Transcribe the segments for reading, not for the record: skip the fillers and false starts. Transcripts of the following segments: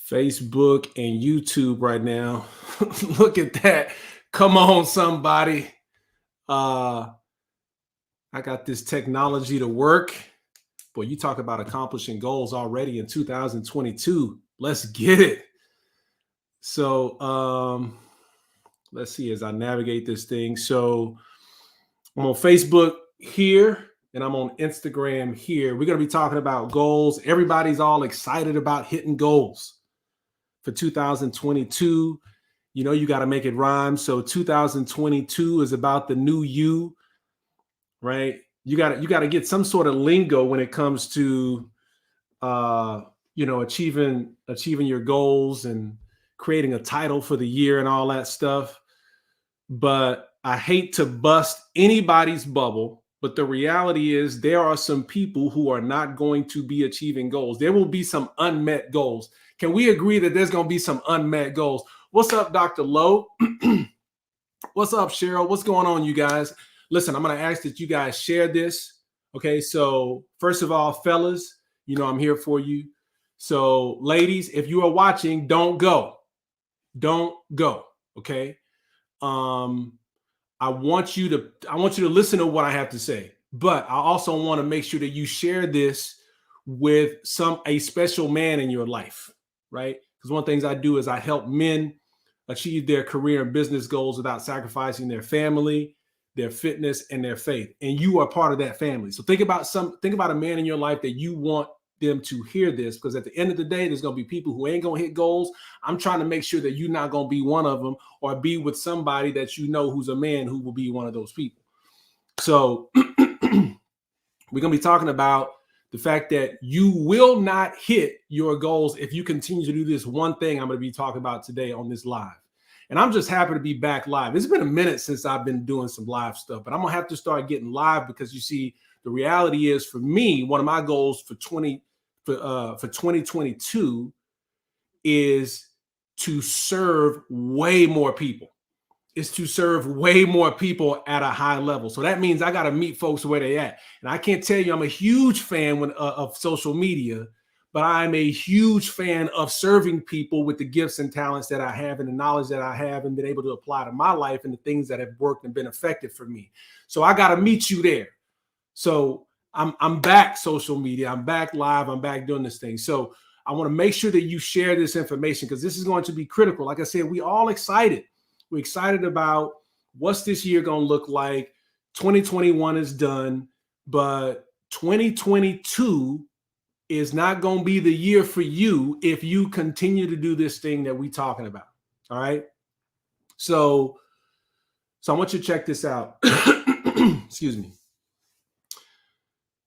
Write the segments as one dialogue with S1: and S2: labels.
S1: Facebook and YouTube right now. Look at that. Come on, somebody. Uh, I got this technology to work. Boy, you talk about accomplishing goals already in 2022. Let's get it. So let's see as I navigate this thing. So I'm on Facebook here and I'm on Instagram here. We're going to be talking about goals. Everybody's all excited about hitting goals for 2022. You know, you got to make it rhyme. So 2022 is about the new you, right? You got to get some sort of lingo when it comes to achieving your goals and creating a title for the year and all that stuff. But I hate to bust anybody's bubble, but the reality is there are some people who are not going to be achieving goals. There will be some unmet goals. Can we agree that there's going to be some unmet goals? What's up, Dr. Lowe? What's up, Cheryl? What's going on, you guys? Listen, I'm going to ask that you guys share this. Okay, so first of all, fellas, you know I'm here for you. So ladies, if you are watching, don't go. Don't go, okay? I want you to listen to what I have to say, but I also want to make sure that you share this with a special man in your life, right? Because one of the things I do is I help men achieve their career and business goals without sacrificing their family, their fitness, and their faith. And you are part of that family. So think about a man in your life that you want them to hear this, because at the end of the day, there's going to be people who ain't going to hit goals. I'm trying to make sure that you're not going to be one of them, or be with somebody that you know who's a man who will be one of those people. So we're going to be talking about the fact that you will not hit your goals if you continue to do this one thing I'm going to be talking about today on this live. And I'm just happy to be back live. It's been a minute since I've been doing some live stuff, but I'm going to have to start getting live, because you see, the reality is, for me, one of my goals for 2022 is to serve way more people. Is to serve way more people at a high level. So that means I got to meet folks where they at. And I can't tell you I'm a huge fan of social media, but I'm a huge fan of serving people with the gifts and talents that I have and the knowledge that I have and been able to apply to my life and the things that have worked and been effective for me. So I got to meet you there. So I'm back social media. I'm back live. I'm back doing this thing. So I want to make sure that you share this information, because this is going to be critical. Like I said, we all excited. We're excited about what's this year going to look like. 2021 is done, but 2022 is not going to be the year for you if you continue to do this thing that we're talking about. All right. So I want you to check this out. Excuse me.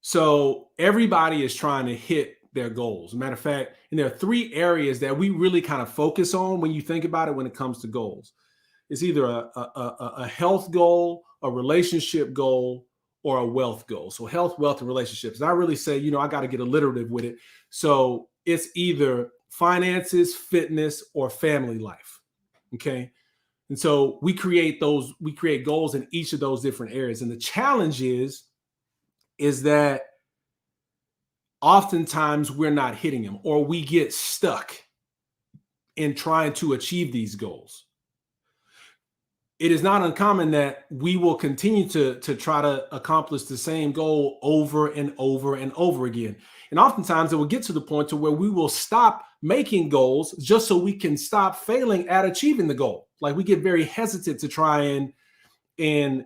S1: So everybody is trying to hit their goals. Matter of fact, and there are three areas that we really kind of focus on when you think about it when it comes to goals. It's either a health goal, a relationship goal, or a wealth goal. So health, wealth, and relationships. And I really say, I got to get alliterative with it. So it's either finances, fitness, or family life. Okay. And so we create goals in each of those different areas. And the challenge is that oftentimes we're not hitting them, or we get stuck in trying to achieve these goals. It is not uncommon that we will continue to try to accomplish the same goal over and over and over again. And oftentimes it will get to the point to where we will stop making goals just so we can stop failing at achieving the goal. Like, we get very hesitant to try and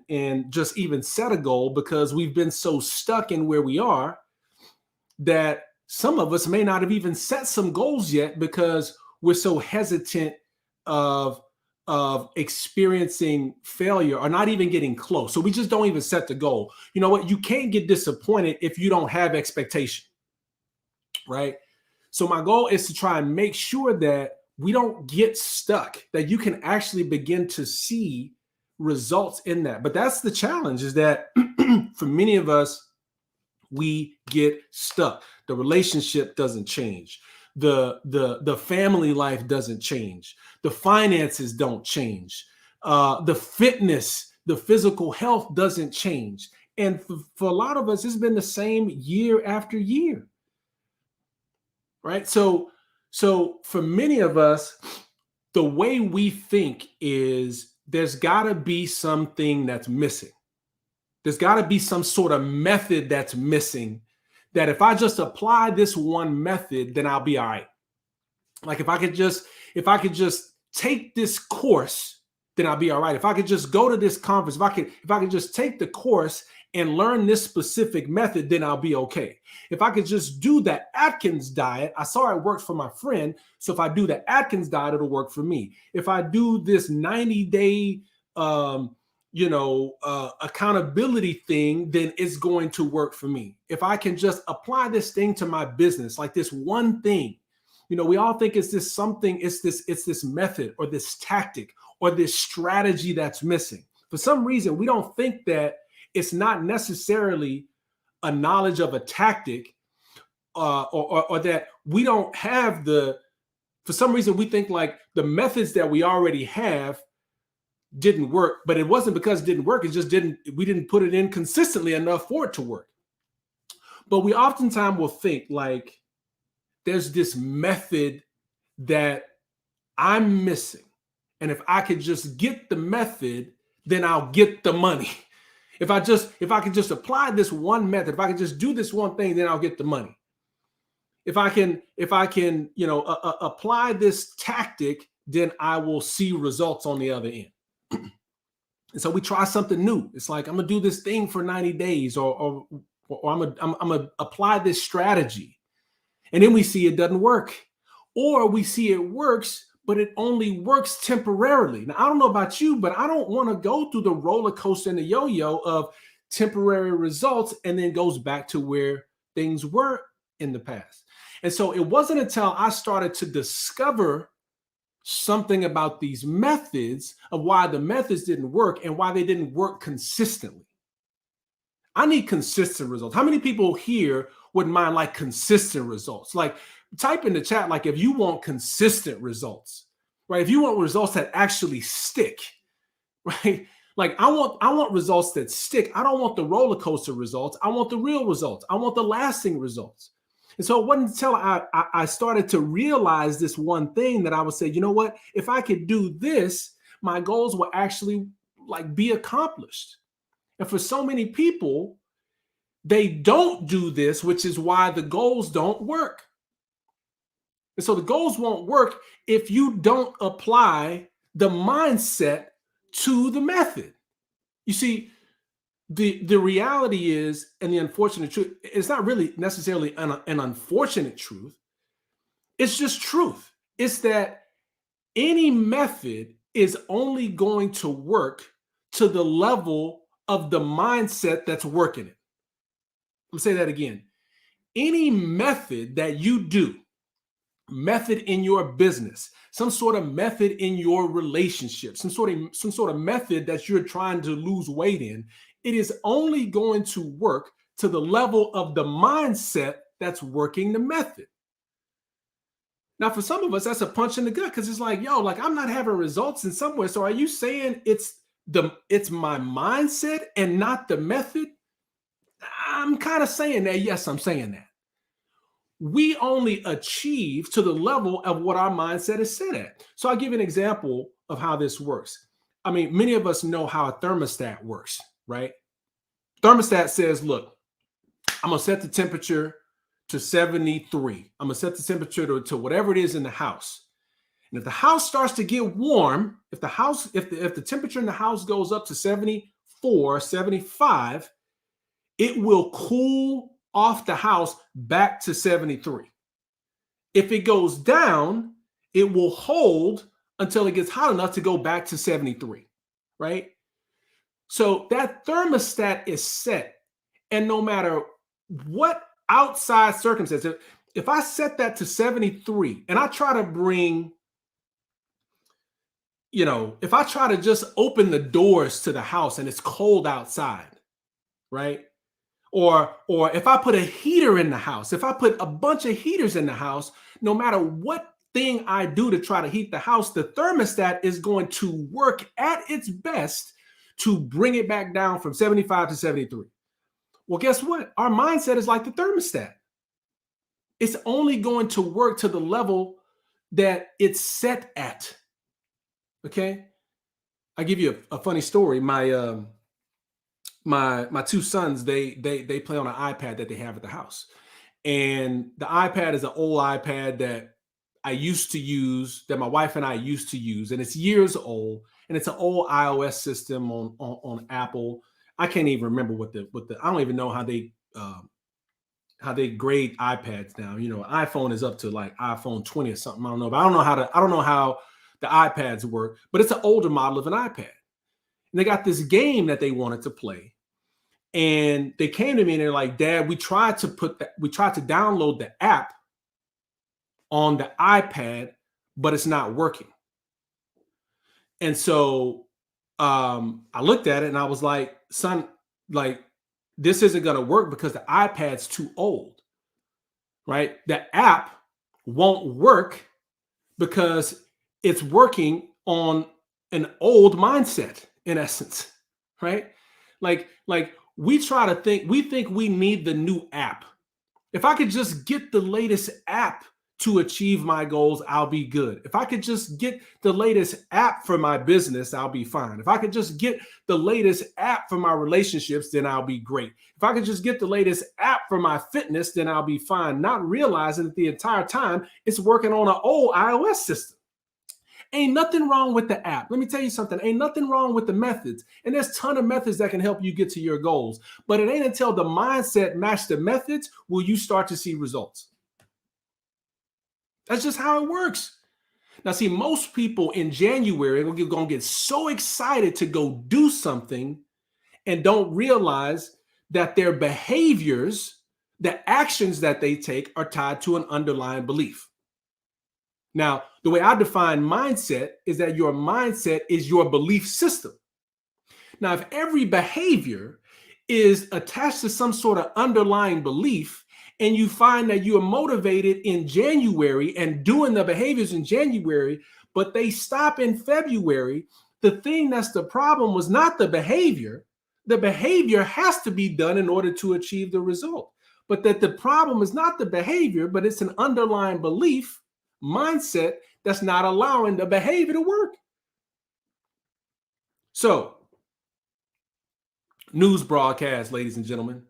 S1: just even set a goal, because we've been so stuck in where we are that some of us may not have even set some goals yet, because we're so hesitant of experiencing failure or not even getting close. So we just don't even set the goal. You know what? You can't get disappointed if you don't have expectation, right? So my goal is to try and make sure that we don't get stuck, that you can actually begin to see results in that. But that's the challenge, is that for many of us, we get stuck. The relationship doesn't change. The family life doesn't change. The finances don't change. The fitness, the physical health doesn't change. And for a lot of us, it's been the same year after year, right? So So for many of us, the way we think is there's got to be something that's missing. There's got to be some sort of method that's missing, that if I just apply this one method, then I'll be all right. Like if I could just take this course, then I'll be all right. If I could just go to this conference, if I could just take the course and learn this specific method, then I'll be okay. If I could just do the Atkins diet, I saw it worked for my friend. So if I do the Atkins diet, it'll work for me. If I do this 90-day accountability thing, then it's going to work for me. If I can just apply this thing to my business, like this one thing, we all think it's this method or this tactic or this strategy that's missing. For some reason, we don't think that it's not necessarily a knowledge of a tactic, or that we don't have for some reason, we think like the methods that we already have didn't work, but it wasn't because it didn't work. We didn't put it in consistently enough for it to work. But we oftentimes will think like there's this method that I'm missing. And if I could just get the method, then I'll get the money. If I could just apply this one method, if I could just do this one thing, then I'll get the money. If I can, apply this tactic, then I will see results on the other end. And so we try something new. It's like, I'm gonna do this thing for 90 days, or I'm gonna apply this strategy. And then we see it doesn't work. Or we see it works, but it only works temporarily. Now, I don't know about you, but I don't want to go through the roller coaster and the yo-yo of temporary results and then goes back to where things were in the past. And so it wasn't until I started to discover something about these methods of why the methods didn't work and why they didn't work consistently. I need consistent results. How many people here wouldn't mind like consistent results? Like, type in the chat, like if you want consistent results, right? If you want results that actually stick, right? Like I want results that stick. I don't want the roller coaster results. I want the real results. I want the lasting results. And so it wasn't until I started to realize this one thing that I would say, you know what? If I could do this, my goals will actually like be accomplished. And for so many people, they don't do this, which is why the goals don't work. And so the goals won't work if you don't apply the mindset to the method. You see, the reality is, and the unfortunate truth, it's not really necessarily an unfortunate truth. It's just truth. It's that any method is only going to work to the level of the mindset that's working it. Let me say that again. Any method that you do, method in your business, some sort of method in your relationship, some sort of method that you're trying to lose weight in, it is only going to work to the level of the mindset that's working the method. Now, for some of us, that's a punch in the gut, because it's like, yo, like I'm not having results in somewhere. So are you saying it's my mindset and not the method? I'm kind of saying that. Yes, I'm saying that. We only achieve to the level of what our mindset is set at. So I'll give you an example of how this works. I mean, many of us know how a thermostat works, right? Thermostat says, look, I'm going to set the temperature to 73. I'm going to set the temperature to whatever it is in the house. And if the house starts to get warm, if the temperature in the house goes up to 74, 75, it will cool off the house back to 73. If it goes down, it will hold until it gets hot enough to go back to 73, right? So that thermostat is set, and no matter what outside circumstance, if I set that to 73 and I try to bring, if I try to just open the doors to the house and it's cold outside, right? Or if I put a heater in the house, if I put a bunch of heaters in the house, no matter what thing I do to try to heat the house, the thermostat is going to work at its best to bring it back down from 75 to 73. Well, guess what? Our mindset is like the thermostat. It's only going to work to the level that it's set at. Okay. I give you a funny story. My two sons, they play on an iPad that they have at the house. And the iPad is an old iPad that I used to use, that my wife and I used to use, and it's years old, and it's an old iOS system on Apple. I can't even remember what the I don't even know how they grade iPads now. You know, iPhone is up to like iPhone 20 or something. I don't know, but I don't know how the iPads work, but it's an older model of an iPad. And they got this game that they wanted to play. And they came to me and they're like, Dad, we tried to download the app on the iPad, but it's not working. And so I looked at it and I was like, son, like, this isn't going to work because the iPad's too old, right? The app won't work because it's working on an old mindset in essence, right? Like we think we need the new app. If I could just get the latest app to achieve my goals, I'll be good. If I could just get the latest app for my business, I'll be fine. If I could just get the latest app for my relationships, then I'll be great. If I could just get the latest app for my fitness, then I'll be fine. Not realizing that the entire time it's working on an old iOS system. Ain't nothing wrong with the app. Let me tell you something. Ain't nothing wrong with the methods. And there's a ton of methods that can help you get to your goals. But it ain't until the mindset match the methods will you start to see results. That's just how it works. Now, see, most people in January are going to get so excited to go do something and don't realize that their behaviors, the actions that they take are tied to an underlying belief. Now, the way I define mindset is that your mindset is your belief system. Now, if every behavior is attached to some sort of underlying belief, and you find that you are motivated in January and doing the behaviors in January, but they stop in February, the thing that's the problem was not the behavior. The behavior has to be done in order to achieve the result. But that the problem is not the behavior, but it's an underlying belief, mindset that's not allowing the behavior to work. So, news broadcast, ladies and gentlemen.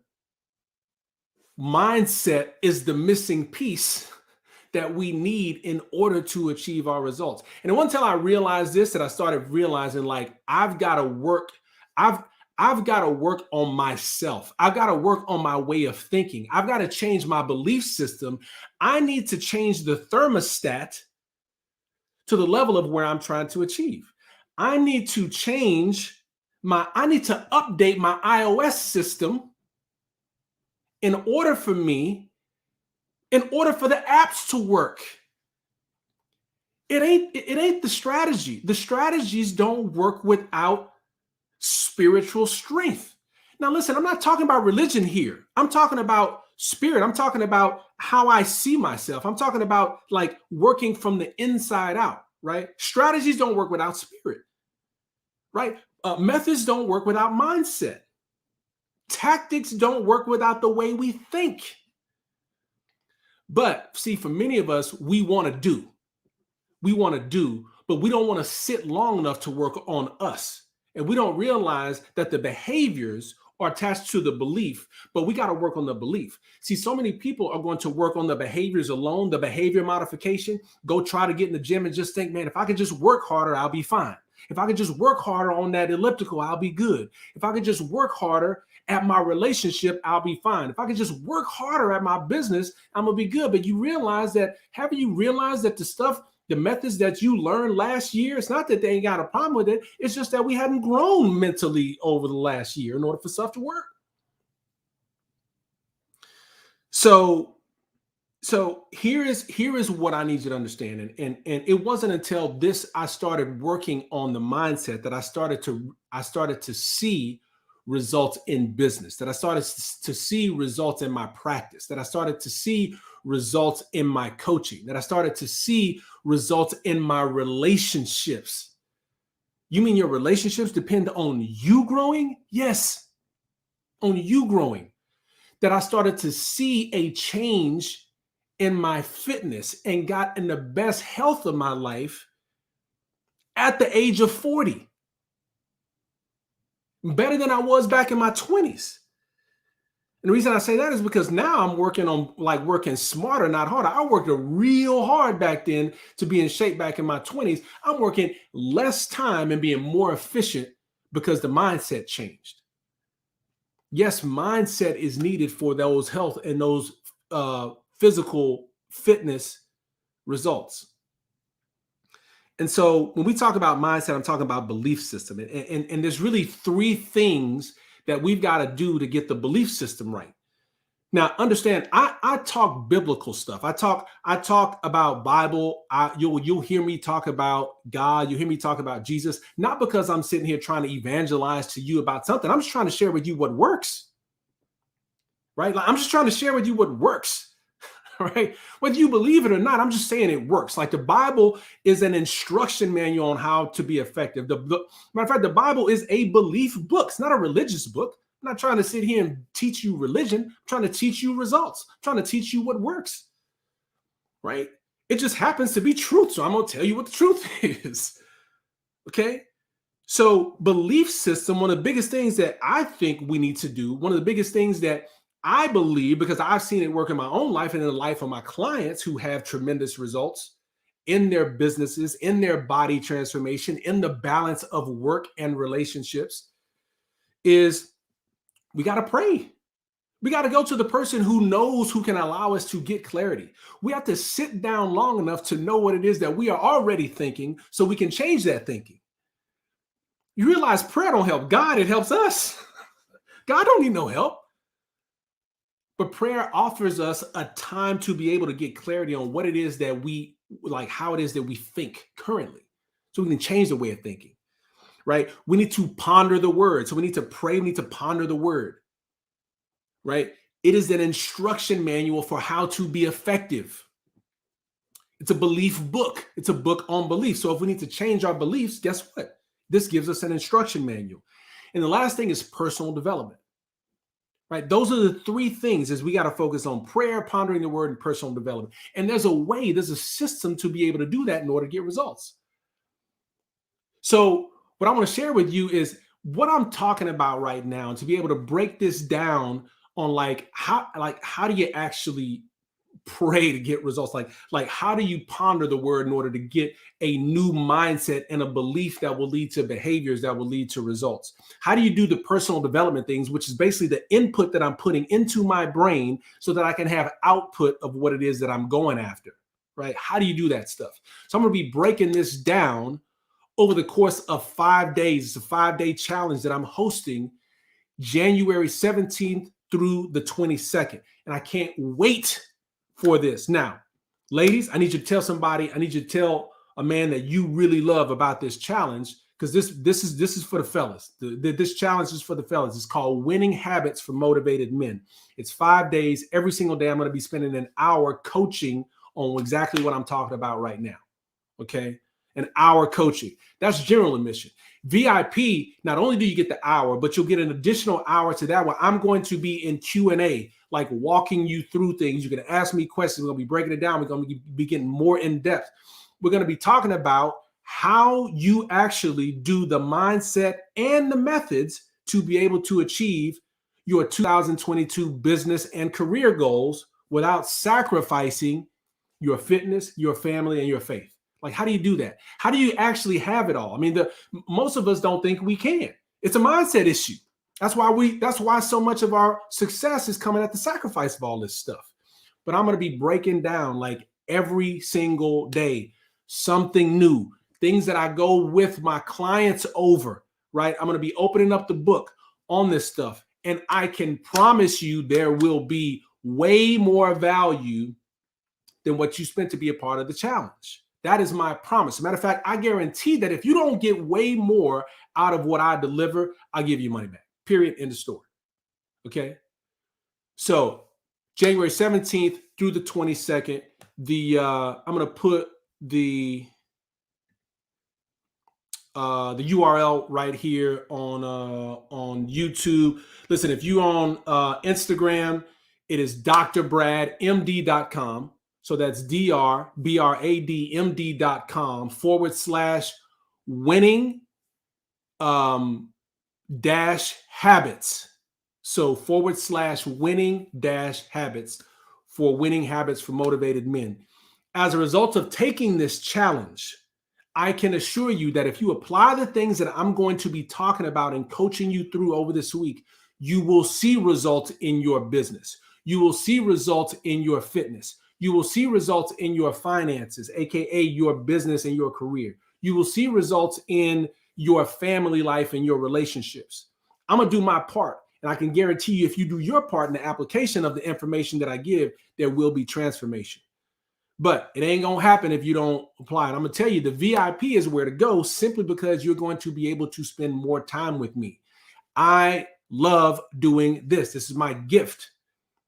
S1: Mindset is the missing piece that we need in order to achieve our results. And until I realized this, that I started realizing like I've got to work on myself. I've got to work on my way of thinking. I've got to change my belief system. I need to change the thermostat to the level of where I'm trying to achieve. I need to update my iOS system in order for the apps to work. It ain't the strategy. The strategies don't work without spiritual strength. Now, listen, I'm not talking about religion here. I'm talking about spirit. I'm talking about how I see myself. I'm talking about like working from the inside out, right? Strategies don't work without spirit, right? Methods don't work without mindset. Tactics don't work without the way we think. But see, for many of us, we want to do, but we don't want to sit long enough to work on us. And we don't realize that the behaviors are attached to the belief, but we got to work on the belief. See, so many people are going to work on the behaviors alone, the behavior modification, go try to get in the gym and just think, man, if I could just work harder, I'll be fine. If I could just work harder on that elliptical, I'll be good. If I could just work harder at my relationship, I'll be fine. If I could just work harder at my business, I'm going to be good. But you realize that, haven't you realized that the methods that you learned last year, it's not that they ain't got a problem with it. It's just that we hadn't grown mentally over the last year in order for stuff to work. So here is what I need you to understand. And it wasn't until I started working on the mindset that I started to see results in business, that I started to see results in my practice, that I started to see results in my coaching, that I started to see results in my relationships. You mean your relationships depend on you growing? Yes, on you growing. That I started to see a change in my fitness and got in the best health of my life at the age of 40. Better than I was back in my 20s. And the reason I say that is because now I'm working on working smarter, not harder. I worked real hard back then to be in shape back in my 20s. I'm working less time and being more efficient because the mindset changed. Yes, mindset is needed for those health and those physical fitness results. And so when we talk about mindset, I'm talking about belief system. And there's really three things that we've got to do to get the belief system right. Now, understand, I talk biblical stuff. I talk about Bible. You'll hear me talk about God. You hear me talk about Jesus, not because I'm sitting here trying to evangelize to you about something. I'm just trying to share with you what works, right? Like, I'm just trying to share with you what works, right? Whether you believe it or not, I'm just saying it works. Like, the Bible is an instruction manual on how to be effective. Matter of fact, the Bible is a belief book. It's not a religious book. I'm not trying to sit here and teach you religion. I'm trying to teach you results. I'm trying to teach you what works, right? It just happens to be truth. So I'm going to tell you what the truth is. Okay. So belief system, one of the biggest things that I think we need to do, one of the biggest things that I believe, because I've seen it work in my own life and in the life of my clients who have tremendous results in their businesses, in their body transformation, in the balance of work and relationships, is we got to pray. We got to go to the person who knows, who can allow us to get clarity. We have to sit down long enough to know what it is that we are already thinking so we can change that thinking. You realize prayer don't help God, it helps us. God don't need no help. But prayer offers us a time to be able to get clarity on what it is that we like, how it is that we think currently, so we can change the way of thinking. Right? We need to ponder the word. So we need to pray. We need to ponder the word. Right? It is an instruction manual for how to be effective. It's a belief book. It's a book on belief. So if we need to change our beliefs, guess what? This gives us an instruction manual. And the last thing is personal development. Right? Those are the three things is we got to focus on prayer, pondering the word, and personal development. And there's a system to be able to do that in order to get results. So what I want to share with you is what I'm talking about right now, and to be able to break this down on how do you actually pray to get results? Like how do you ponder the word in order to get a new mindset and a belief that will lead to behaviors that will lead to results? How do you do the personal development things, which is basically the input that I'm putting into my brain so that I can have output of what it is that I'm going after, right? How do you do that stuff? So I'm going to be breaking this down over the course of 5 days. It's a 5-day challenge that I'm hosting January 17th through the 22nd. And I can't wait for this. Now, ladies, I need you to tell somebody, I need you to tell a man that you really love about this challenge, because this is for the fellas. This challenge is for the fellas. It's called Winning Habits for Motivated Men. It's 5 days. Every single day I'm going to be spending an hour coaching on exactly what I'm talking about right now. Okay? An hour coaching. That's general admission. VIP, not only do you get the hour, but you'll get an additional hour to that where I'm going to be in Q&A, like walking you through things. You're going to ask me questions. We're going to be breaking it down. We're going to be getting more in depth. We're going to be talking about how you actually do the mindset and the methods to be able to achieve your 2022 business and career goals without sacrificing your fitness, your family, and your faith. Like, how do you do that? How do you actually have it all? I mean, most of us don't think we can. It's a mindset issue. That's why so much of our success is coming at the sacrifice of all this stuff. But I'm going to be breaking down, like, every single day, something new, things that I go with my clients over, right? I'm going to be opening up the book on this stuff. And I can promise you there will be way more value than what you spent to be a part of the challenge. That is my promise. As a matter of fact, I guarantee that if you don't get way more out of what I deliver, I'll give you money back. Period. End of story. Okay. So January 17th through the 22nd, I'm going to put the URL right here on YouTube. Listen, if you're on Instagram, it is drbradmd.com. So that's drbradmd.com/winning dash habits. So /winning dash habits for winning habits for motivated men. As a result of taking this challenge, I can assure you that if you apply the things that I'm going to be talking about and coaching you through over this week, you will see results in your business. You will see results in your fitness. You will see results in your finances, AKA your business and your career. You will see results in your family life and your relationships. I'm going to do my part. And I can guarantee you, if you do your part in the application of the information that I give, there will be transformation. But it ain't going to happen if you don't apply it. I'm going to tell you, the VIP is where to go, simply because you're going to be able to spend more time with me. I love doing this. This is my gift,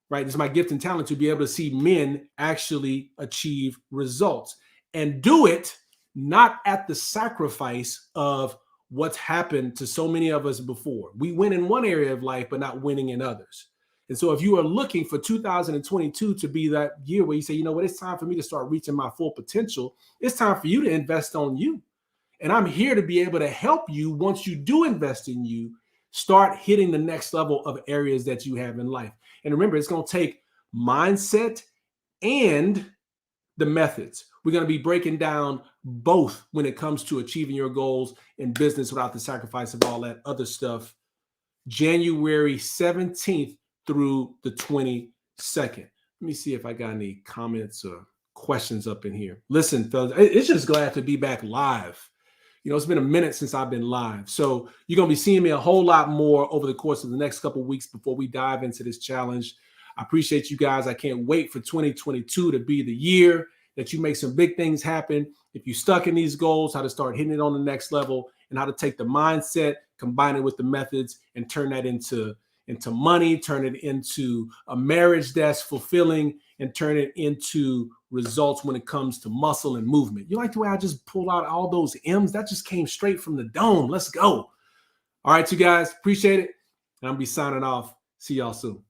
S1: right? This is my gift and talent, to be able to see men actually achieve results and do it not at the sacrifice of what's happened to so many of us before. We win in one area of life, but not winning in others. And so if you are looking for 2022 to be that year where you say, you know what, it's time for me to start reaching my full potential, it's time for you to invest on you. And I'm here to be able to help you, once you do invest in you, start hitting the next level of areas that you have in life. And remember, it's going to take mindset and the methods. We're going to be breaking down both when it comes to achieving your goals in business without the sacrifice of all that other stuff, January 17th through the 22nd. Let me see if I got any comments or questions up in here. Listen, fellas, it's just glad to be back live. You know, it's been a minute since I've been live. So you're going to be seeing me a whole lot more over the course of the next couple of weeks before we dive into this challenge. I appreciate you guys. I can't wait for 2022 to be the year that you make some big things happen. If you're stuck in these goals, how to start hitting it on the next level, and how to take the mindset, combine it with the methods, and turn that into money, turn it into a marriage that's fulfilling, and turn it into results when it comes to muscle and movement. You like the way I just pulled out all those M's? That just came straight from the dome. Let's go. All right, you guys, appreciate it. And I'm going to be signing off. See y'all soon.